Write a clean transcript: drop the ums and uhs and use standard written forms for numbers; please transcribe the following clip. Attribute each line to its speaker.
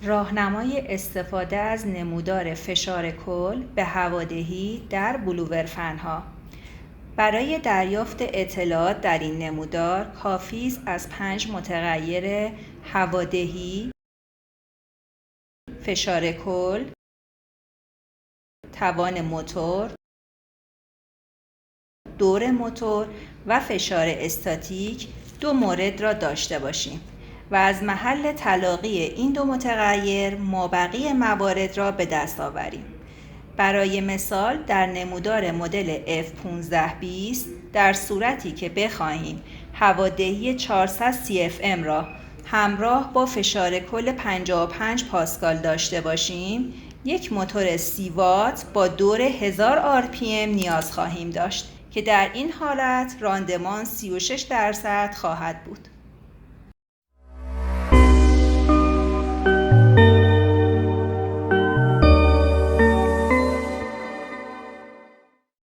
Speaker 1: راهنمای استفاده از نمودار فشار کل به هوادهی در بلوورفن‌ها. برای دریافت اطلاعات در این نمودار کافی است از 5 متغیر هوادهی، فشار کل، توان موتور، دور موتور و فشار استاتیک 2 مورد را داشته باشیم و از محل تلاقی این 2 متغیر مابقی موارد را به دست آوریم. برای مثال در نمودار مدل F1520 در صورتی که بخواهیم هوادهی 400 CFM را همراه با فشار کل 55 پاسکال داشته باشیم، یک موتور 30 وات با دور 1000 RPM نیاز خواهیم داشت که در این حالت راندمان 36% خواهد بود.